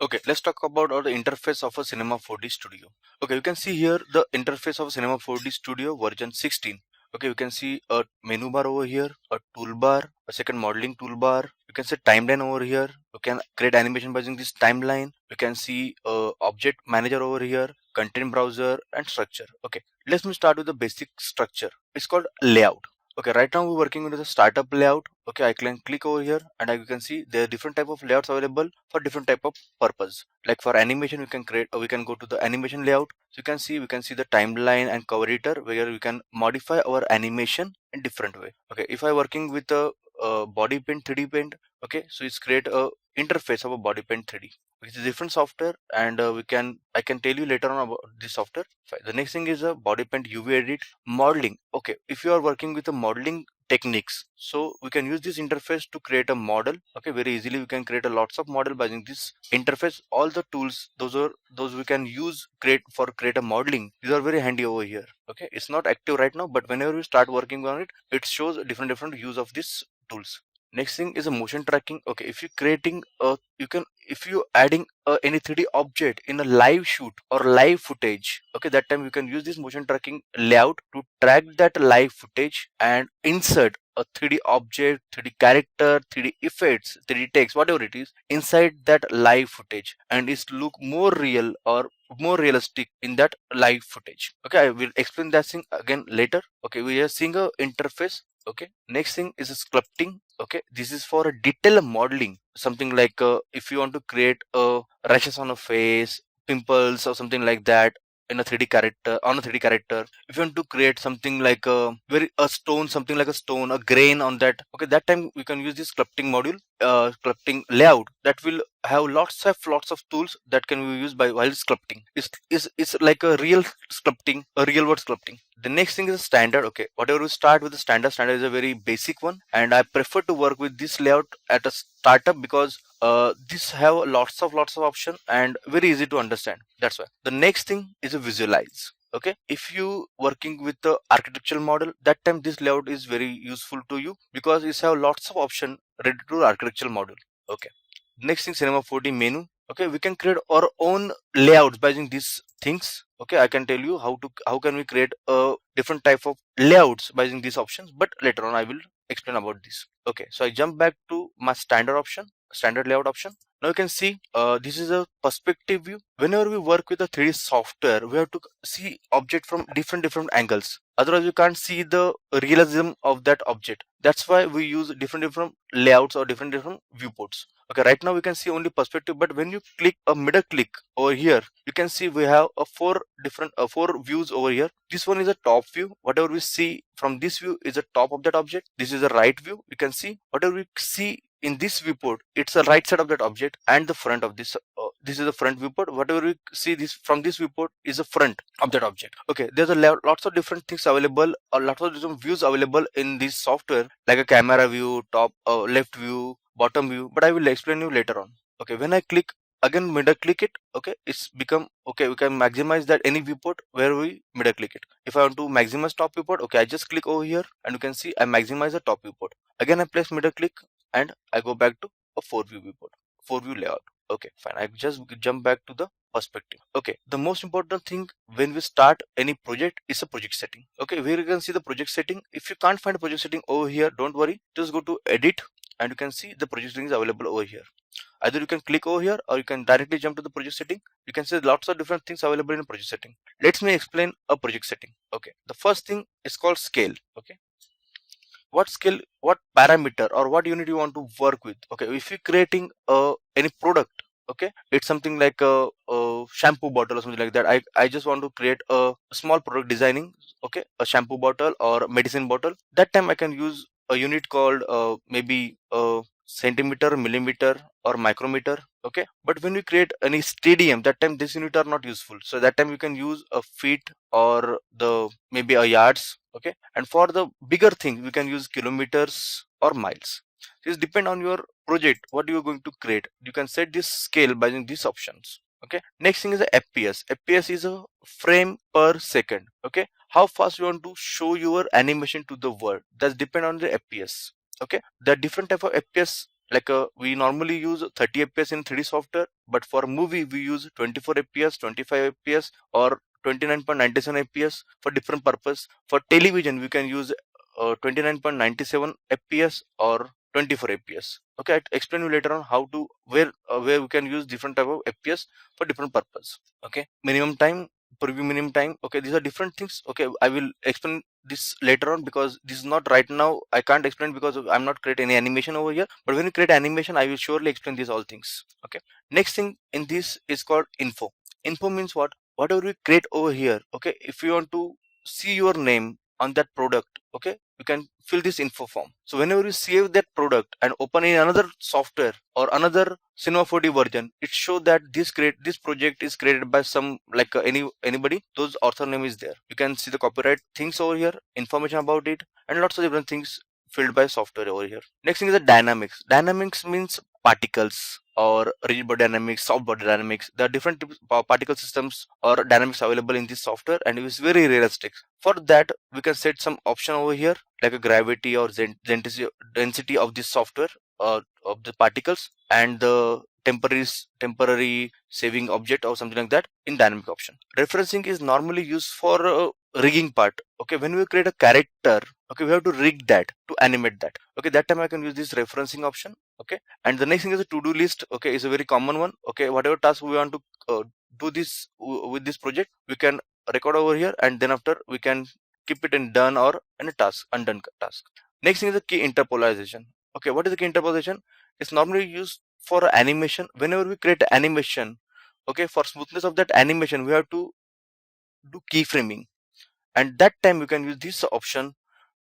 Okay, let's talk about the interface of a Cinema 4D Studio. Okay, you can see here the interface of Cinema 4D Studio version 16. Okay, you can see a menu bar over here, a toolbar, a second modeling toolbar. You can see timeline over here. You can create animation by using this timeline. You can see object manager over here, content browser, and structure. Okay, let me start with the basic structure. It's called layout. Okay, right now we're working with the startup layout. Okay, I can click over here and you can see there are different type of layouts available for different type of purpose. Like for animation, we can create, we can go to the animation layout. So you can see, we can see the timeline and cover editor where we can modify our animation in different way. Okay, if I working with a body paint 3D paint, okay, so it's create a interface of a body paint 3D, which is a different software, and I can tell you later on about this software. Fine. The next thing is a body paint UV edit modeling. Okay, if you are working with a modeling techniques, so we can use this interface to create a model. Okay, very easily we can create a lots of model by using this interface. All the tools, those we can use create a modeling, these are very handy over here. Okay, it's not active right now, but whenever we start working on it, it shows different use of these tools. Next thing is a motion tracking. Okay, if you creating a, you can, if you adding any 3D object in a live shoot or live footage, okay, that time you can use this motion tracking layout to track that live footage and insert a 3D object, 3D character, 3D effects, 3D text, whatever it is, inside that live footage, and it's look more real or more realistic in that live footage. Okay, I will explain that thing again later. Okay, we are seeing a interface. Okay, next thing is sculpting. Okay, this is for a detail modeling, something like if you want to create a rashes on a face, pimples or something like that in a 3D character, on a 3D character. If you want to create something like a stone, something like a stone, a grain on that, okay, that time we can use this sculpting module, sculpting layout, that will have lots of tools that can be used by while sculpting. It's like a real sculpting, a real world sculpting. The next thing is standard. Okay, whatever we start with the standard is a very basic one, and I prefer to work with this layout at a startup because this have lots of option and very easy to understand. That's why. The next thing is a visualize. Okay, if you working with the architectural model, that time this layout is very useful to you because it have lots of option related to architectural model. Okay, next thing, Cinema 4D menu. Okay, we can create our own layouts by using these things. Okay, I can tell you how can we create a different type of layouts by using these options, but later on I will explain about this. Okay, so I jump back to my standard option, standard layout option. Now you can see this is a perspective view. Whenever we work with a 3D software, we have to see object from different angles. Otherwise, you can't see the realism of that object. That's why we use different layouts or different viewports. Okay, right now we can see only perspective, but when you click a middle click over here, you can see we have a four views over here. This one is a top view. Whatever we see from this view is the top of that object. This is a right view. You can see whatever we see in this viewport, it's the right side of that object and the front of this. This is the front viewport. Whatever we see this from this viewport is the front of that object. Okay, there's lots of different things available, or lots of different views available in this software, like a camera view, top, left view, bottom view, but I will explain you later on. Okay, when I click again middle click it, okay, it's become okay. We can maximize that any viewport where we middle click it. If I want to maximize top viewport, okay, I just click over here and you can see I maximize the top viewport. Again I place middle click and I go back to a 4 view viewport, 4 view layout. Okay, fine, I just jump back to the perspective. Okay, the most important thing when we start any project is a project setting. Okay, where you can see the project setting. If you can't find a project setting over here, don't worry, just go to edit and you can see the project setting is available over here. Either you can click over here or you can directly jump to the project setting. You can see lots of different things available in a project setting. Let me explain a project setting. Okay, the first thing is called scale. Okay, what scale, what parameter or what unit you want to work with. Okay, if you're creating any product, okay, it's something like a shampoo bottle or something like that. I just want to create a small product designing, okay, a shampoo bottle or medicine bottle. That time I can use a unit called maybe centimeter, millimeter or micrometer. Okay, but when we create any stadium, that time this unit are not useful, so that time you can use a feet or the maybe a yards. Okay, and for the bigger thing we can use kilometers or miles. This depend on your project, what you are going to create. You can set this scale by using these options. Okay, next thing is a fps is a frame per second. Okay, how fast you want to show your animation to the world, that's depend on the fps. Okay, there are different type of fps like we normally use 30 fps in 3D software, but for movie we use 24 fps, 25 fps, or 29.97 fps for different purpose. For television we can use 29.97 fps or 24 fps. Okay, I'll explain you later on how to where we can use different type of fps for different purpose. Okay, minimum time, preview minimum time. Okay, these are different things. Okay, I will explain this later on because this is not right now. I can't explain because I'm not create any animation over here, but when you create animation I will surely explain these all things. Okay, next thing in this is called info. Info means what? Whatever we create over here. Okay, if you want to see your name on that product, okay, you can fill this info form. So whenever you save that product and open in another software or another Cinema 4D version, it shows that this project is created by some like anybody. Those author name is there. You can see the copyright things over here, information about it, and lots of different things filled by software over here. Next thing is the dynamics. Dynamics means particles or rigid body dynamics, soft body dynamics. There are different particle systems or dynamics available in this software, and it is very realistic. For that, we can set some option over here like a gravity or density of this software of the particles, and the temporary saving object or something like that in dynamic option. Referencing is normally used for rigging part. Okay, when we create a character, okay, we have to rig that to animate that. Okay, that time I can use this referencing option. Okay, and the next thing is a to-do list. Okay, is a very common one. Okay, whatever task we want to do this with this project, we can record over here, and then after we can keep it in done or in a task, undone task. Next thing is the key interpolation. Okay, what is the key interpolation? It's normally used for animation. Whenever we create animation, okay, for smoothness of that animation we have to do keyframing, and that time you can use this option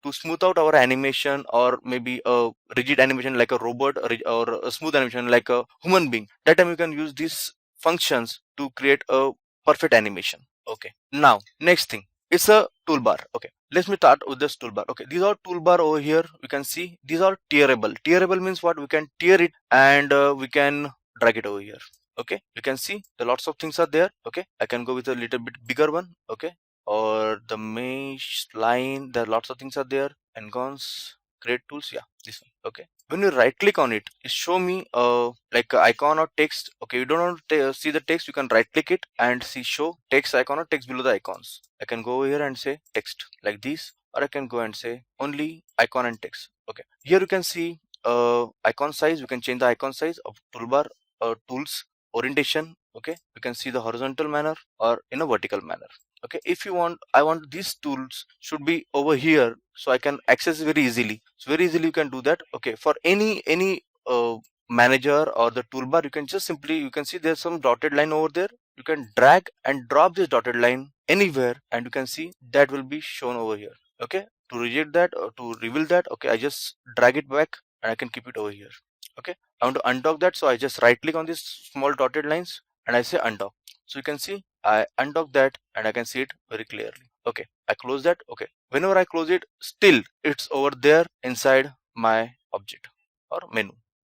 to smooth out our animation, or maybe a rigid animation like a robot, or a smooth animation like a human being. That time you can use these functions to create a perfect animation. Okay, now next thing, it's a toolbar. Okay, let me start with this toolbar. Okay, these are toolbar over here. You can see these are tearable. Tearable means what? We can tear it and we can drag it over here. Okay, you can see the lots of things are there. Okay, I can go with a little bit bigger one. Okay, or the mesh line, there are lots of things are there. Engons, create tools, yeah, this one. Okay, when you right click on it, it show me like a icon or text. Okay, you don't want to see the text, you can right click it and see show text icon or text below the icons. I can go over here and say text like this, or I can go and say only icon and text. Okay, here you can see icon size. You can change the icon size of toolbar, tools, orientation. Okay, you can see the horizontal manner or in a vertical manner. Okay, if you want, I want these tools should be over here so I can access very easily. So very easily you can do that. Okay, for any manager or the toolbar, you can just simply, you can see there's some dotted line over there. You can drag and drop this dotted line anywhere, and you can see that will be shown over here. Okay, to reject that or to reveal that, okay, I just drag it back and I can keep it over here. Okay, I want to undock that, so I just right click on these small dotted lines and I say undock. So you can see I undock that and I can see it very clearly. Okay, I close that. Okay, whenever I close it, still it's over there inside my object or menu.